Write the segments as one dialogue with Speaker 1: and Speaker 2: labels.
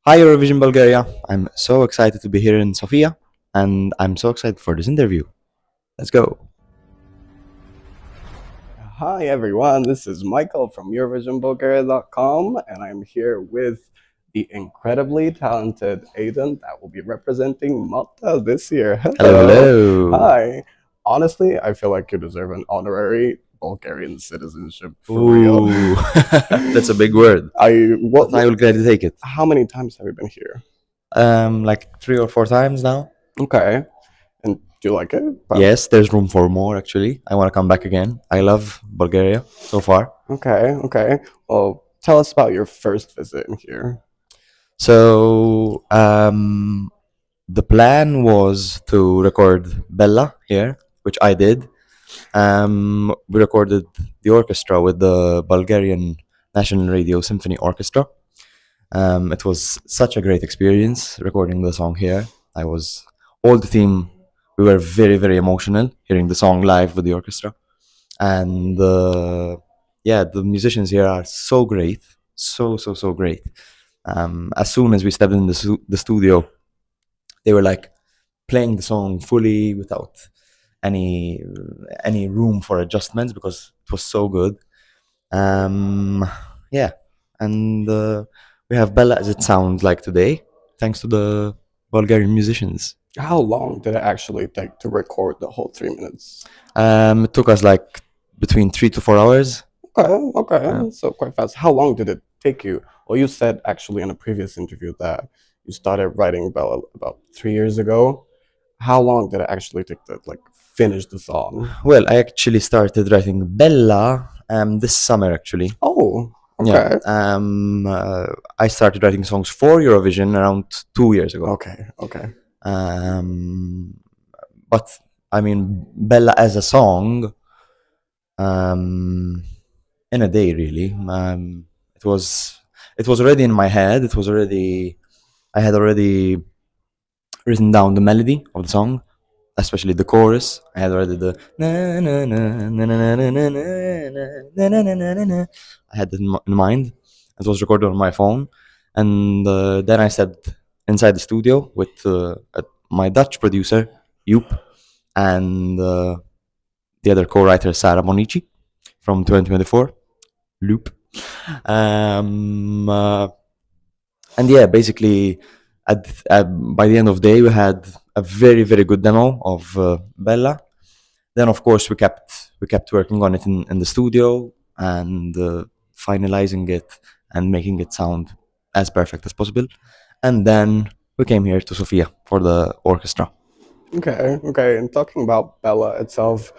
Speaker 1: Hi, Eurovision Bulgaria. I'm so excited to be here in Sofia, and I'm so excited for this interview. Let's go.
Speaker 2: Hi everyone, this is Michael from EurovisionBulgaria.com, and I'm here with the incredibly talented AIDAN that will be representing Malta this year.
Speaker 1: Hello.
Speaker 2: Hi. Honestly, I feel like you deserve an honorary Bulgarian citizenship for real.
Speaker 1: Ooh, that's a big word. I will gladly take it.
Speaker 2: How many times have you been here?
Speaker 1: Like 3 or 4 times now.
Speaker 2: Okay. And do you like it?
Speaker 1: Yes, there's room for more actually. I want to come back again. I love Bulgaria so far.
Speaker 2: Okay. Well, tell us about your first visit in here.
Speaker 1: So, the plan was to record Bella here, which I did. We recorded the orchestra with the Bulgarian National Radio Symphony Orchestra. It was such a great experience recording the song here. All the team, we were very, very emotional hearing the song live with the orchestra. And the musicians here are so great. So great. As soon as we stepped in the studio, they were like playing the song fully without any room for adjustments because it was so good. And we have Bella as it sounds like today, thanks to the Bulgarian musicians.
Speaker 2: How long did it actually take to record the whole 3 minutes?
Speaker 1: It took us like between 3 to 4 hours.
Speaker 2: Okay. Yeah. So quite fast. How long did it take you? Well, you said actually in a previous interview that you started writing Bella about 3 years ago. How long did it actually take to finish the song?
Speaker 1: Well, I actually started writing Bella this summer actually.
Speaker 2: Oh, okay.
Speaker 1: Yeah. I started writing songs for Eurovision around 2 years ago.
Speaker 2: Okay.
Speaker 1: But I mean, Bella as a song, in a day really. It was already in my head. I had already written down the melody of the song, especially the chorus. I had already the na na na na na na na na na na na na. I had it in mind. It was recorded on my phone, and then I sat inside the studio with my Dutch producer Joep and the other co-writer Sarah Monici from 2024 Loop. And yeah, basically by the end of the day we had a very, very good demo of Bella. Then of course we kept working on it in the studio and finalizing it and making it sound as perfect as possible. And then we came here to Sofia for the orchestra.
Speaker 2: Okay. And talking about Bella itself,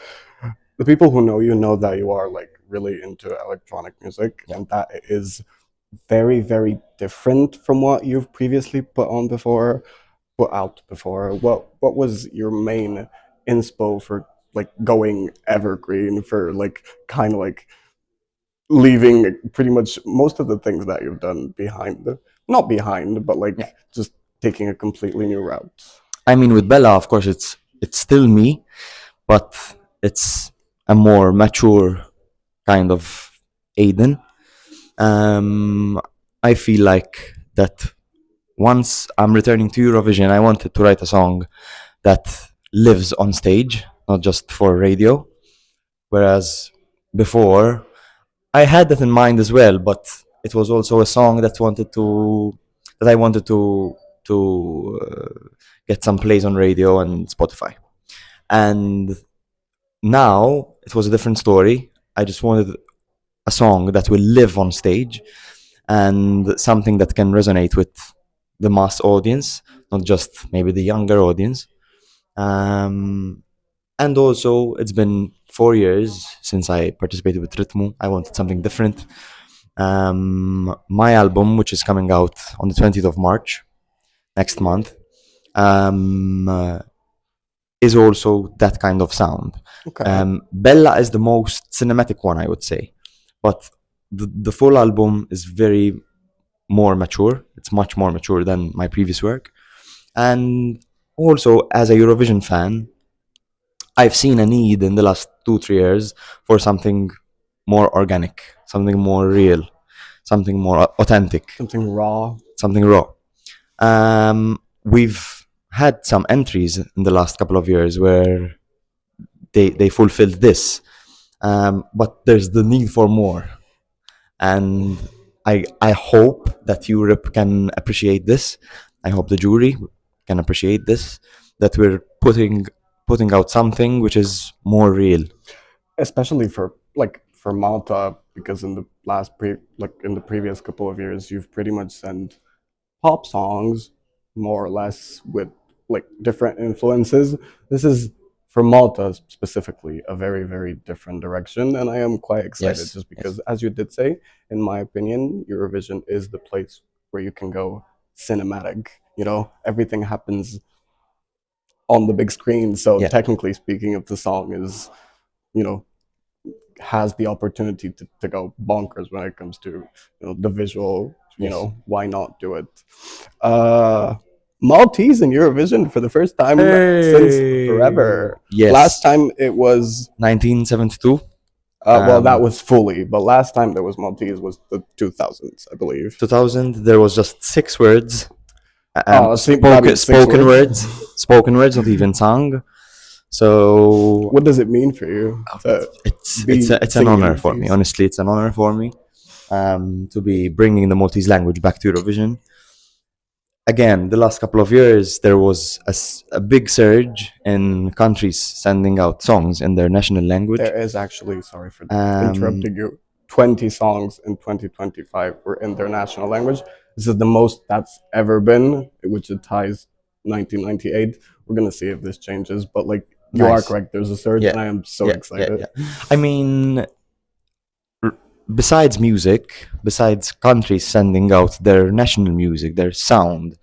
Speaker 2: the people who know you know that you are really into electronic music, and that is very, very different from what you've previously put out before. What was your main inspo for going evergreen, for kind of leaving pretty much most of the things that you've done not behind, but just taking a completely new route?
Speaker 1: I mean, with Bella, of course, it's still me, but it's a more mature kind of AIDAN. I feel like that once I'm returning to Eurovision, I wanted to write a song that lives on stage, not just for radio. Whereas before, I had that in mind as well, but it was also a song that I wanted to get some plays on radio and Spotify. And now it was a different story. I just wanted a song that will live on stage and something that can resonate with the mass audience, not just maybe the younger audience. And also, it's been 4 years since I participated with Ritmo. I wanted something different. My album, which is coming out on the 20th of March, next month, is also that kind of sound.
Speaker 2: Okay.
Speaker 1: Bella is the most cinematic one, I would say, but the full album is very more mature. It's much more mature than my previous work. And also, as a Eurovision fan, I've seen a need in the last 2-3 years for something more organic, something more real, something more authentic,
Speaker 2: Something raw.
Speaker 1: something raw. We've had some entries in the last couple of years where they fulfilled this, but there's the need for more, and I hope that Europe can appreciate this. I hope the jury can appreciate this, that we're putting out something which is more real.
Speaker 2: Especially for Malta, because in the in the previous couple of years, you've pretty much sent pop songs, more or less, with like different influences. This is, for Malta specifically, a very, very different direction, and I am quite excited,
Speaker 1: Yes,
Speaker 2: just because, as you did say, in my opinion, Eurovision is the place where you can go cinematic. You know, everything happens on the big screen, so
Speaker 1: Yeah.
Speaker 2: technically speaking, if the song is, you know, has the opportunity to go bonkers when it comes to, you know, the visual, you
Speaker 1: Yes.
Speaker 2: know, why not do it? Maltese in Eurovision for the first time since forever.
Speaker 1: Yes.
Speaker 2: Last time it was
Speaker 1: 1972.
Speaker 2: well, that was fully, but last time there was Maltese was the 2000s, I believe.
Speaker 1: 2000, there was just 6 words.
Speaker 2: See, that means six
Speaker 1: Spoken
Speaker 2: words.
Speaker 1: words. Spoken words, not even sung. So
Speaker 2: What does it mean for you?
Speaker 1: it's an
Speaker 2: singing
Speaker 1: honor for me.
Speaker 2: Maltese?
Speaker 1: Honestly, it's an honor for me to be bringing the Maltese language back to Eurovision. Again, the last couple of years, there was a big surge in countries sending out songs in their national language.
Speaker 2: There is actually, sorry for
Speaker 1: Um,
Speaker 2: interrupting you, 20 songs in 2025 were in their national language. This is the most that's ever been, which it ties 1998. We're going to see if this changes, but like, you are
Speaker 1: Nice.
Speaker 2: correct. There's a surge,
Speaker 1: Yeah.
Speaker 2: and I am so
Speaker 1: Yeah,
Speaker 2: excited.
Speaker 1: yeah. I mean, besides music, besides countries sending out their national music, their sound,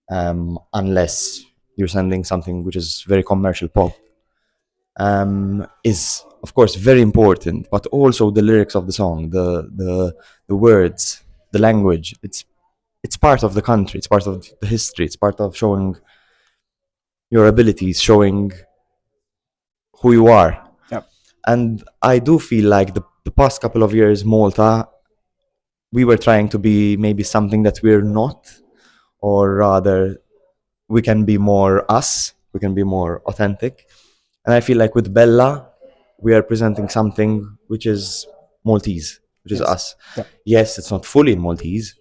Speaker 1: unless you're sending something which is very commercial pop, is of course very important. But also the lyrics of the song, the words, the language. It's part of the country. It's part of the history. It's part of showing your abilities, showing who you are.
Speaker 2: Yep.
Speaker 1: And I do feel like the past couple of years, Malta, we were trying to be maybe something that we're not, or rather, we can be more us, we can be more authentic. And I feel like with Bella, we are presenting something which is Maltese, which is
Speaker 2: Yes.
Speaker 1: us.
Speaker 2: Yeah.
Speaker 1: Yes, it's not fully in Maltese.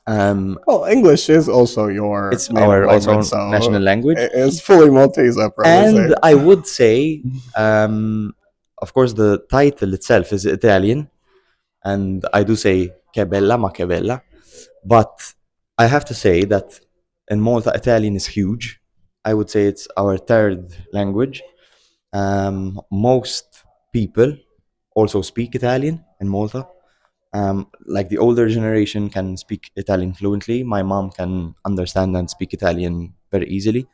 Speaker 2: Well, English is also your
Speaker 1: It's
Speaker 2: native
Speaker 1: our
Speaker 2: language,
Speaker 1: also
Speaker 2: so
Speaker 1: national language.
Speaker 2: it is fully Maltese, I probably
Speaker 1: And
Speaker 2: say.
Speaker 1: I would say, of course, the title itself is Italian, and I do say che bella, ma che bella. But I have to say that in Malta, Italian is huge. I would say it's our third language. Most people also speak Italian in Malta. Like the older generation can speak Italian fluently. My mom can understand and speak Italian very easily.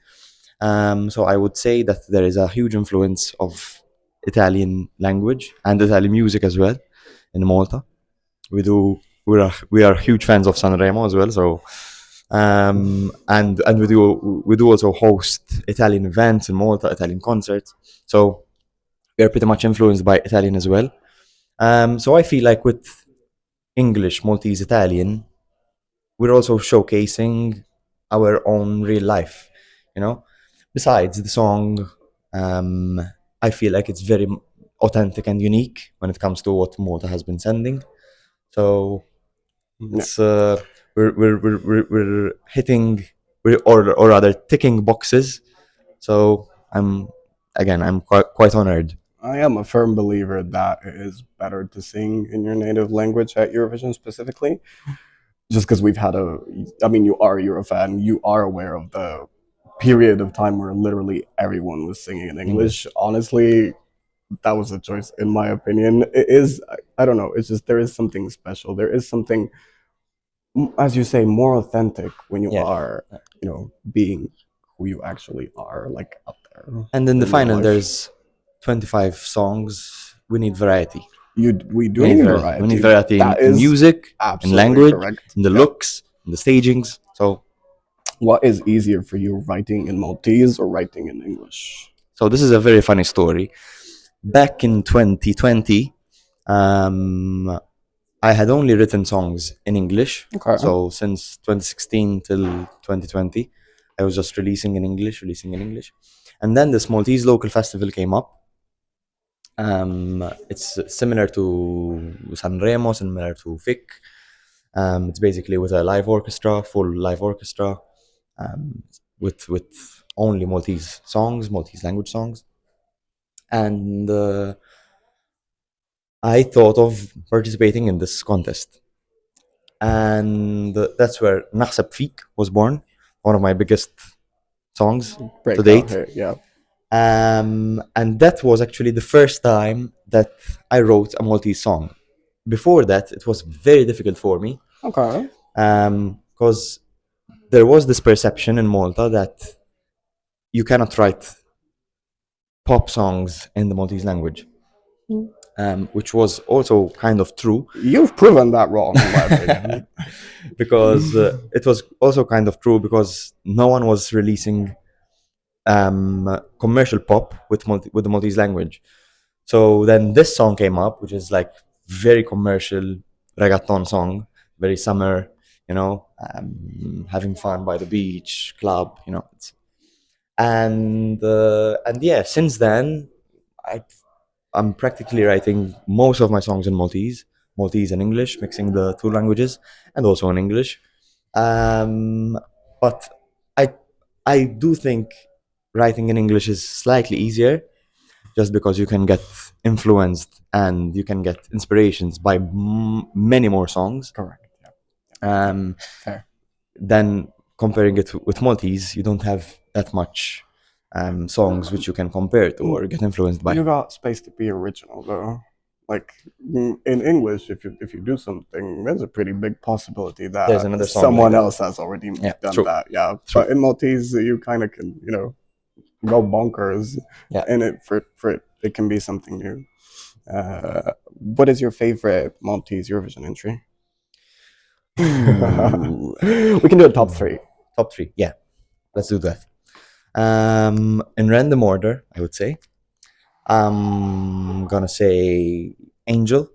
Speaker 1: So I would say that there is a huge influence of Italian language and Italian music as well in Malta. We are huge fans of Sanremo as well. So and we do also host Italian events in Malta, Italian concerts. So we are pretty much influenced by Italian as well. So I feel like with English, Maltese, Italian, we're also showcasing our own real life, you know. Besides the song, I feel like it's very authentic and unique when it comes to what Malta has been sending. So it's we're hitting, or rather ticking boxes. So I'm quite honored.
Speaker 2: I am a firm believer that it is better to sing in your native language at Eurovision specifically, just because we've had I mean, you are a Euro fan, you are aware of the period of time where literally everyone was singing in English. Honestly, that was a choice, in my opinion. It is, I don't know, it's just, there is something special. There is something, as you say, more authentic when you
Speaker 1: Yeah.
Speaker 2: are, you know, being who you actually are, like up there.
Speaker 1: And in the
Speaker 2: in
Speaker 1: final,
Speaker 2: real life.
Speaker 1: there's 25 songs. We need variety.
Speaker 2: We do
Speaker 1: We
Speaker 2: need
Speaker 1: need
Speaker 2: variety.
Speaker 1: We need variety
Speaker 2: That
Speaker 1: in
Speaker 2: is
Speaker 1: music, in
Speaker 2: absolutely
Speaker 1: language,
Speaker 2: correct.
Speaker 1: in the
Speaker 2: Yeah.
Speaker 1: looks, in the stagings. So
Speaker 2: What is easier for you, writing in Maltese or writing in English?
Speaker 1: So this is a very funny story. Back in 2020, I had only written songs in English.
Speaker 2: Okay.
Speaker 1: So since 2016 till 2020, I was just releasing in English. And then this Maltese local festival came up. It's similar to Sanremo, similar to FIC. It's basically with a live orchestra, full live orchestra, with only Maltese songs, Maltese language songs. And I thought of participating in this contest. And that's where Naħseb Fik was born, one of my biggest songs
Speaker 2: Break
Speaker 1: to date.
Speaker 2: out here, yeah.
Speaker 1: And that was actually the first time that I wrote a Maltese song. Before that, it was very difficult for me.
Speaker 2: Okay.
Speaker 1: Because there was this perception in Malta that you cannot write pop songs in the Maltese language, which was also kind of true.
Speaker 2: You've proven that wrong, in my opinion.
Speaker 1: Because it was also kind of true because no one was releasing commercial pop with the Maltese language. So then this song came up, which is like very commercial reggaeton song, very summer, having fun by the beach, club, and yeah, since then I'm practically writing most of my songs in Maltese and English, mixing the two languages, and also in English. But I do think writing in English is slightly easier, just because you can get influenced and you can get inspirations by many more songs.
Speaker 2: Correct. Yeah. Fair.
Speaker 1: Then comparing it with Maltese, you don't have that much songs which you can compare to or get influenced by.
Speaker 2: You got space to be original, though. Like in English, if you do something, there's a pretty big possibility that
Speaker 1: There's another song
Speaker 2: someone
Speaker 1: like that.
Speaker 2: else has already done
Speaker 1: true.
Speaker 2: that. Yeah,
Speaker 1: True.
Speaker 2: but in Maltese, you kind of can, go bonkers.
Speaker 1: Yeah.
Speaker 2: In it for it. It can be something new. What is your favorite Maltese Eurovision entry? We can do a top three.
Speaker 1: Top three, yeah. Let's do that. In random order, I would say. I'm gonna say Angel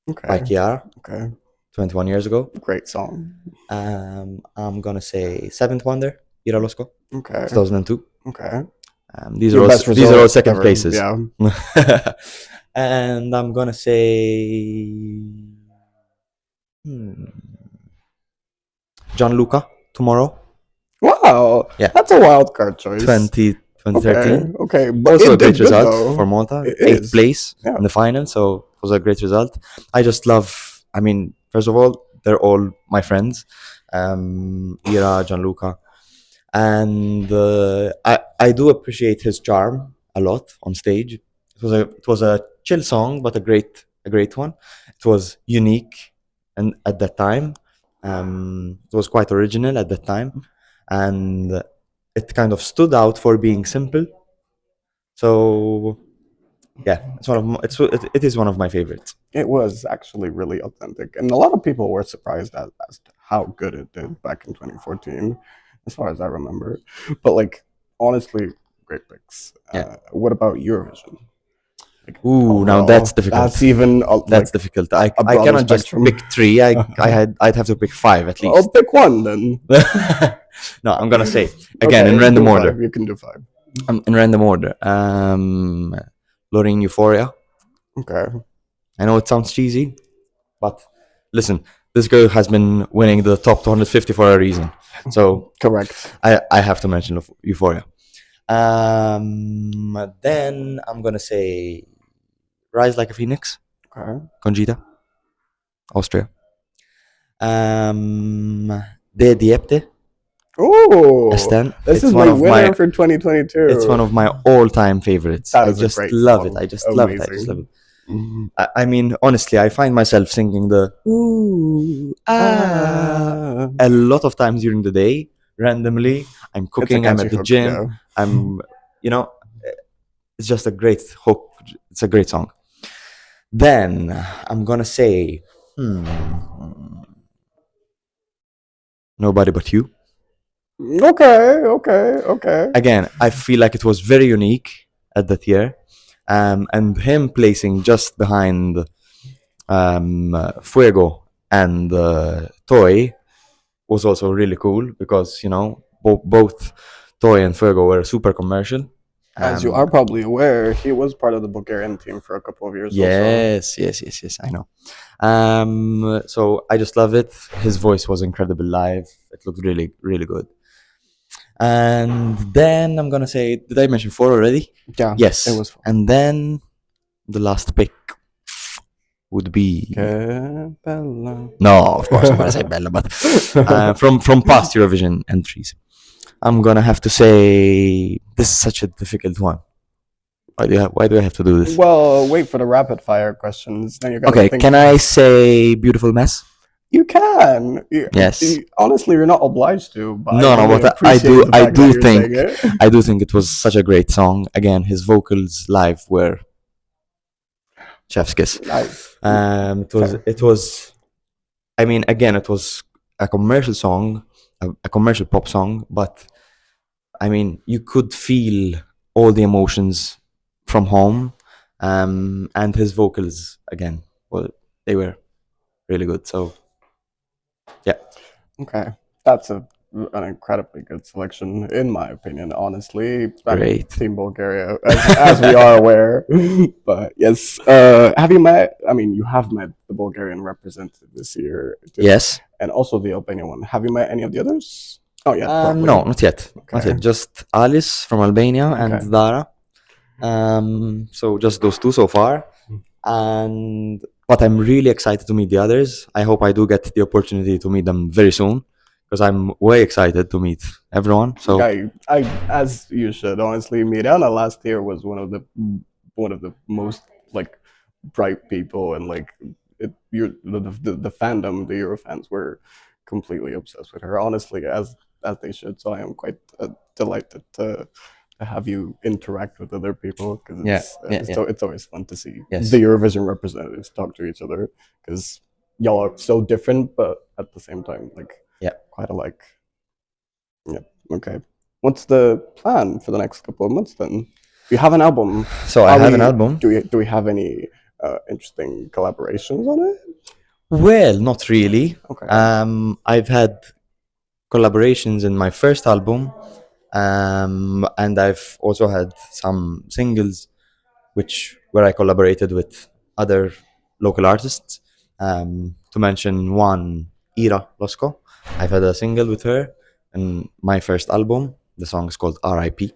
Speaker 1: by
Speaker 2: Okay.
Speaker 1: Chiara,
Speaker 2: Okay.
Speaker 1: 21 years ago.
Speaker 2: Great song.
Speaker 1: I'm gonna say Seventh Wonder, Ira Losco,
Speaker 2: Okay.
Speaker 1: 2002.
Speaker 2: Okay.
Speaker 1: These
Speaker 2: Your
Speaker 1: are
Speaker 2: best
Speaker 1: all
Speaker 2: result
Speaker 1: second
Speaker 2: ever.
Speaker 1: places.
Speaker 2: Yeah.
Speaker 1: And I'm gonna say Gianluca, Tomorrow,
Speaker 2: Wow.
Speaker 1: Yeah.
Speaker 2: That's a wild card choice.
Speaker 1: 2013.
Speaker 2: Okay. But
Speaker 1: Also
Speaker 2: it
Speaker 1: a great
Speaker 2: did good,
Speaker 1: result
Speaker 2: though.
Speaker 1: for Malta.
Speaker 2: It
Speaker 1: 8th
Speaker 2: is.
Speaker 1: place
Speaker 2: Yeah.
Speaker 1: in the final, so it was a great result. I just love, first of all, they're all my friends. Ira, Gianluca. And I do appreciate his charm a lot on stage. It was a chill song, but a great one. It was unique, and at that time, it was quite original at that time, and it kind of stood out for being simple. So yeah, it is one of my favorites.
Speaker 2: It was actually really authentic, and a lot of people were surprised as to how good it did back in 2014, as far as I remember. But honestly, great picks.
Speaker 1: Yeah.
Speaker 2: What about Eurovision?
Speaker 1: Ooh, now that's difficult.
Speaker 2: That's even
Speaker 1: That's difficult. I
Speaker 2: broader
Speaker 1: cannot just
Speaker 2: spectrum.
Speaker 1: pick three. I'd have to pick five at least.
Speaker 2: I'll pick one then.
Speaker 1: No, I'm gonna say again
Speaker 2: Okay,
Speaker 1: in random
Speaker 2: do
Speaker 1: order.
Speaker 2: five. You can do five.
Speaker 1: In random order. Loreen Euphoria.
Speaker 2: Okay.
Speaker 1: I know it sounds cheesy, but listen, this girl has been winning the top 250 for a reason. So
Speaker 2: Correct.
Speaker 1: I have to mention Euphoria. Then I'm gonna say Rise Like a Phoenix,
Speaker 2: Okay.
Speaker 1: Conchita, Austria. De Diepte,
Speaker 2: Oh,
Speaker 1: Estan.
Speaker 2: this is my winner for 2022.
Speaker 1: It's one of my all-time favorites.
Speaker 2: That
Speaker 1: I
Speaker 2: is a
Speaker 1: just
Speaker 2: great
Speaker 1: love
Speaker 2: song.
Speaker 1: it. I just love it. I just
Speaker 2: Amazing.
Speaker 1: love it. Honestly, I find myself singing the ooh ah a lot of times during the day. Randomly, I'm cooking. I'm at the gym.
Speaker 2: Yeah.
Speaker 1: I'm, it's just a great hook. It's a great song. Then I'm gonna say, Nobody But You.
Speaker 2: Okay.
Speaker 1: Again, I feel like it was very unique at that year, and him placing just behind Fuego and Toy was also really cool because both Toy and Fuego were super commercial.
Speaker 2: As you are probably aware, he was part of the Bulgarian team for a couple of years.
Speaker 1: Yes, I know. So I just love it. His voice was incredible live. It looked really, really good. And then I'm gonna say, did I mention 4 already?
Speaker 2: Yeah.
Speaker 1: Yes.
Speaker 2: It was 4.
Speaker 1: And then the last pick would be
Speaker 2: Bella.
Speaker 1: No, of course I'm gonna say Bella, but from past Eurovision entries, I'm gonna have to say this is such a difficult one. Why do I have to do this?
Speaker 2: Well, wait for the rapid fire questions. Then you're gonna
Speaker 1: Okay,
Speaker 2: think.
Speaker 1: can I say Beautiful Mess?
Speaker 2: You can.
Speaker 1: Yes.
Speaker 2: Honestly, you're not obliged to. But
Speaker 1: No,
Speaker 2: really
Speaker 1: but I
Speaker 2: appreciate the fact that you're
Speaker 1: think
Speaker 2: saying it.
Speaker 1: I do think it was such a great song. Again, his vocals live were chef's kiss.
Speaker 2: Nice.
Speaker 1: It was. I mean, again, it was a commercial song, a commercial pop song, but I mean, you could feel all the emotions from home, and his vocals again. Well, they were really good. So, yeah.
Speaker 2: Okay, that's an incredibly good selection, in my opinion. Honestly,
Speaker 1: Great.
Speaker 2: Team Bulgaria, as we are aware. But yes, have you met? I mean, you have met the Bulgarian representative this year.
Speaker 1: Yes.
Speaker 2: And also the Albanian one. Have you met any of the others? Oh yeah.
Speaker 1: No, not yet.
Speaker 2: Okay.
Speaker 1: Not yet. Just Alice from Albania and
Speaker 2: Okay.
Speaker 1: Dara. So just those 2 so far. But I'm really excited to meet the others. I hope I do get the opportunity to meet them very soon, because I'm way excited to meet everyone. So
Speaker 2: I as you should honestly. Mirana last year was one of the most like bright people, and like the fandom, the Eurofans were completely obsessed with her. Honestly, as they should. So I am quite delighted to have you interact with other people, because it's always fun to see the Eurovision representatives talk to each other, because y'all are so different, but at the same time, like quite alike. Yeah. Okay. What's the plan for the next couple of months then? You have an album.
Speaker 1: So I have an album.
Speaker 2: Do we have any interesting collaborations on it?
Speaker 1: Well, not really.
Speaker 2: Okay.
Speaker 1: I've had collaborations in my first album, and I've also had some singles where I collaborated with other local artists. To mention one, Ira Losco. I've had a single with her in my first album. The song is called R.I.P.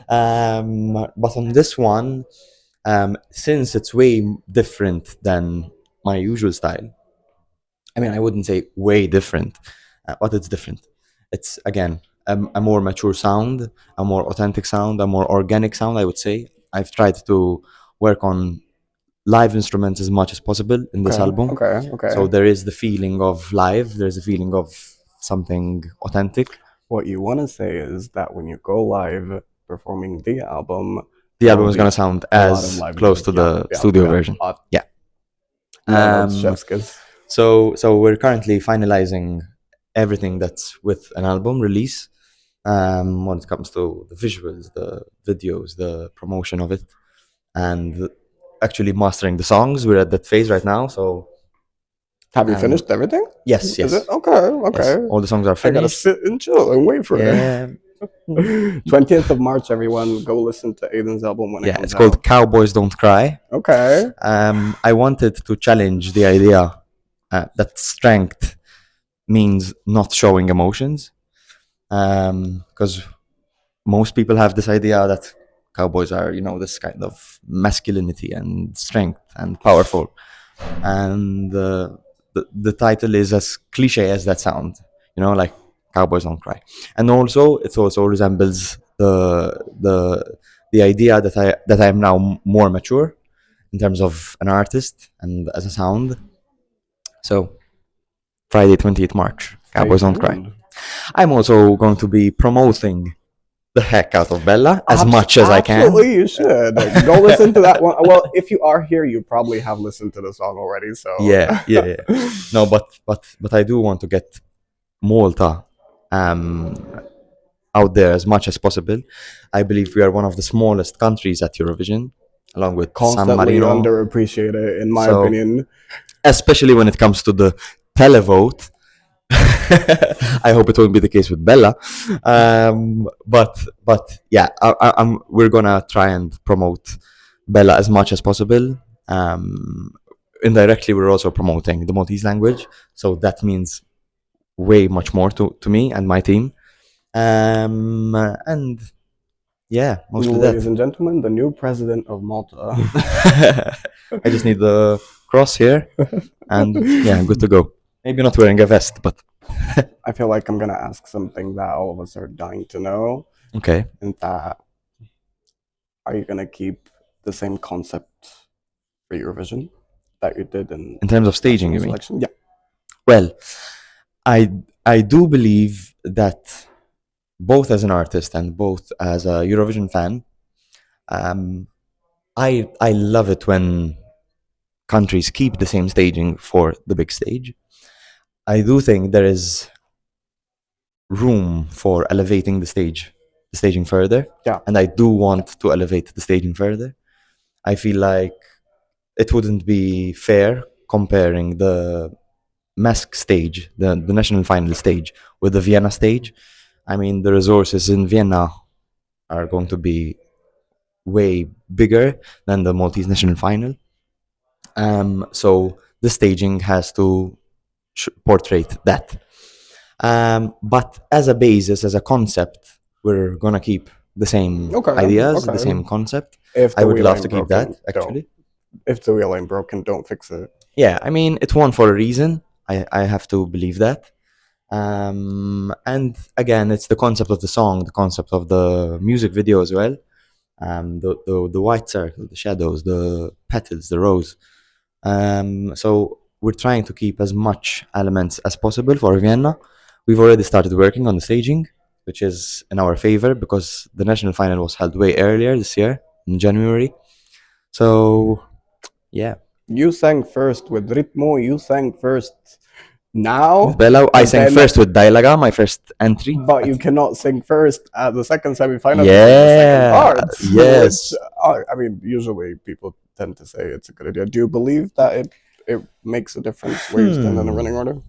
Speaker 1: But on this one, since it's way different than my usual style, I mean, I wouldn't say way different, but it's different. It's, again, a more mature sound, a more authentic sound, a more organic sound, I would say. I've tried to work on live instruments as much as possible in this album.
Speaker 2: Okay.
Speaker 1: So there is the feeling of live, there's the feeling of something authentic.
Speaker 2: What you want to say is that when you go live performing the album
Speaker 1: is going to sound as close to the studio version. Yeah.
Speaker 2: Chef's kiss.
Speaker 1: So we're currently finalizing everything that's with an album release, when it comes to the visuals, the videos, the promotion of it, and actually mastering the songs. We're at that phase right now. So
Speaker 2: have you finished everything?
Speaker 1: Yes.
Speaker 2: Is it? Okay.
Speaker 1: Yes. All the songs are finished.
Speaker 2: I gotta sit and chill and wait for it. 20th of March, everyone, go listen to AIDAN's album when it comes
Speaker 1: it's called
Speaker 2: out.
Speaker 1: Cowboys Don't Cry.
Speaker 2: Okay.
Speaker 1: I wanted to challenge the idea that strength means not showing emotions, because most people have this idea that cowboys are, this kind of masculinity and strength and powerful, and the title is as cliche as that sounds, like Cowboys Don't Cry. And also it also resembles the idea that I am now more mature in terms of an artist and as a sound. So Friday 28th March, Cowboys Don't Cry. I'm also going to be promoting the heck out of Bella as much as I can.
Speaker 2: Absolutely, you should. Go listen to that one. Well, if you are here, you probably have listened to the song already. So
Speaker 1: yeah. No, but I do want to get Malta out there as much as possible. I believe we are one of the smallest countries at Eurovision, along with San
Speaker 2: Constantly
Speaker 1: Marino.
Speaker 2: underappreciated, in my
Speaker 1: So-
Speaker 2: opinion.
Speaker 1: Especially when it comes to the televote. I hope it won't be the case with Bella. But yeah, we're gonna try and promote Bella as much as possible. Indirectly, we're also promoting the Maltese language, so that means way much more to me and my team. And yeah, mostly
Speaker 2: Ladies
Speaker 1: that.
Speaker 2: and gentlemen, the new president of Malta.
Speaker 1: I just need the cross here, and yeah, I'm good to go. Maybe not wearing a vest, but
Speaker 2: I feel like I'm gonna ask something that all of us are dying to know,
Speaker 1: okay.
Speaker 2: and that are you gonna keep the same concept for Eurovision that you did in
Speaker 1: In terms of staging, you mean?
Speaker 2: selection? Yeah.
Speaker 1: Well, I do believe that both as an artist and both as a Eurovision fan, I love it when countries keep the same staging for the big stage. I do think there is room for elevating the staging further.
Speaker 2: Yeah.
Speaker 1: And I do want to elevate the staging further. I feel like it wouldn't be fair comparing the mask stage, the national final stage, with the Vienna stage. I mean, the resources in Vienna are going to be way bigger than the Maltese national final. So the staging has to portray that. But as a basis, as a concept, we're gonna keep the same
Speaker 2: Okay,
Speaker 1: ideas,
Speaker 2: okay.
Speaker 1: the same concept.
Speaker 2: If
Speaker 1: I
Speaker 2: the
Speaker 1: would
Speaker 2: wheel
Speaker 1: love
Speaker 2: ain't
Speaker 1: to keep
Speaker 2: broken,
Speaker 1: that, actually.
Speaker 2: If the wheel ain't broken, don't fix it.
Speaker 1: Yeah, I mean, it won for a reason. I have to believe that. And again, it's the concept of the song, the concept of the music video as well. The white circle, the shadows, the petals, the rose. So we're trying to keep as much elements as possible for Vienna. We've already started working on the staging, which is in our favor because the national final was held way earlier this year, in January. So, yeah.
Speaker 2: You sang first with Ritmo. You sang first now.
Speaker 1: With Bella, I
Speaker 2: and
Speaker 1: sang
Speaker 2: then-
Speaker 1: first with Dialaga, my first entry.
Speaker 2: But you cannot sing first at the second semifinal.
Speaker 1: Yeah, yes.
Speaker 2: Which, I mean, usually people tend to say it's a good idea. Do you believe that it makes a difference where you stand in the running order?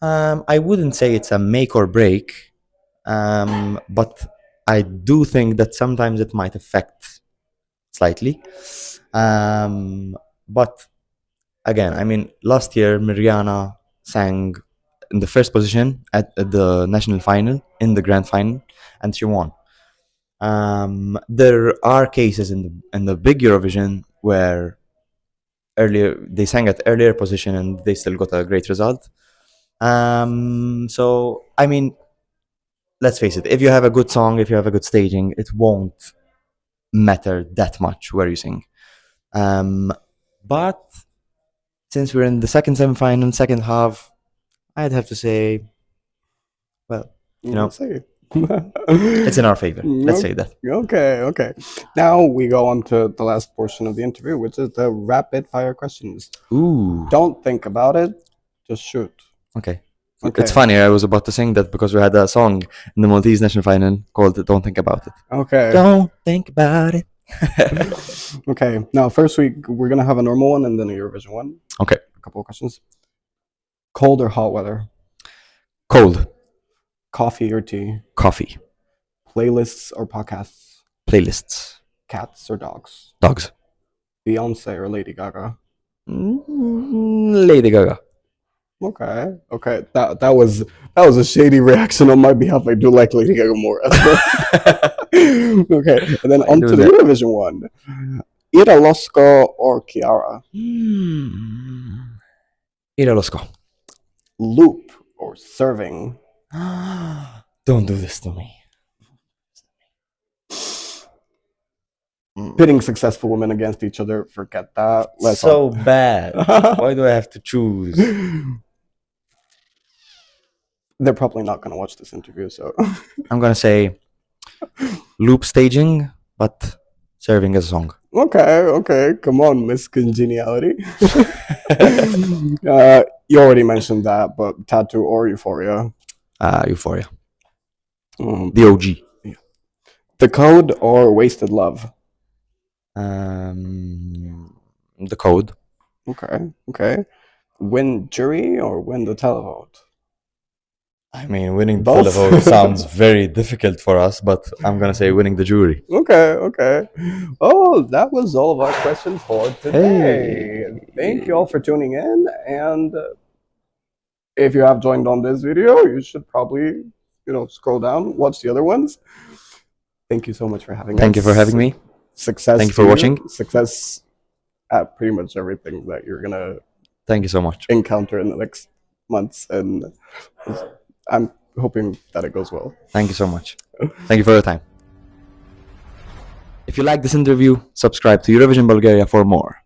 Speaker 1: I wouldn't say it's a make or break, but I do think that sometimes it might affect slightly. But again, I mean, last year Mirjana sang in the first position at the national final, in the grand final, and she won. There are cases in the big Eurovision where earlier they sang at earlier position and they still got a great result. So I mean, let's face it, if you have a good song, if you have a good staging, it won't matter that much where you sing. But since we're in the second semifinal, second half, I'd have to say, well, you know,
Speaker 2: Say.
Speaker 1: it's in our favor. Let's say that.
Speaker 2: Okay. Now we go on to the last portion of the interview, which is the rapid fire questions.
Speaker 1: Ooh.
Speaker 2: Don't think about it, just shoot.
Speaker 1: Okay.
Speaker 2: Okay.
Speaker 1: It's funny. I was about to sing that because we had a song in the Maltese national final called "Don't Think About It."
Speaker 2: Okay.
Speaker 1: Don't think about it.
Speaker 2: Okay. Now, first we're gonna have a normal one and then a Eurovision one.
Speaker 1: Okay.
Speaker 2: A couple of questions. Cold or hot weather?
Speaker 1: Cold.
Speaker 2: Coffee or tea?
Speaker 1: Coffee.
Speaker 2: Playlists or podcasts?
Speaker 1: Playlists.
Speaker 2: Cats or dogs?
Speaker 1: Dogs.
Speaker 2: Beyonce or Lady Gaga?
Speaker 1: Lady Gaga.
Speaker 2: Okay. That was a shady reaction on my behalf. I do like Lady Gaga more. Okay, and then on to the Eurovision one. Ira Losco or Chiara?
Speaker 1: Ira Losco.
Speaker 2: Loop or serving?
Speaker 1: Don't do this to me.
Speaker 2: Pitting successful women against each other, forget that.
Speaker 1: So bad. Why do I have to choose?
Speaker 2: They're probably not going to watch this interview, so
Speaker 1: I'm gonna say loop staging, but serving as a song.
Speaker 2: Okay. Come on, Miss Congeniality. You already mentioned that, but Tattoo or Euphoria?
Speaker 1: Euphoria.
Speaker 2: Mm.
Speaker 1: The OG.
Speaker 2: The Code or Wasted Love?
Speaker 1: The code.
Speaker 2: Okay. Win jury or win the televote?
Speaker 1: I mean, winning
Speaker 2: Both.
Speaker 1: the televote sounds very difficult for us, but I'm gonna say winning the jury.
Speaker 2: Okay. Oh, that was all of our questions for today. Thank you all for tuning in, and if you have joined on this video, you should probably, scroll down, watch the other ones. Thank you so much for having us.
Speaker 1: Thank you for having me.
Speaker 2: Success.
Speaker 1: Thank you for watching.
Speaker 2: Success at pretty much everything that you're gonna
Speaker 1: Thank you so much.
Speaker 2: encounter in the next months, and I'm hoping that it goes well.
Speaker 1: Thank you so much. Thank you for your time. If you like this interview, subscribe to Eurovision Bulgaria for more.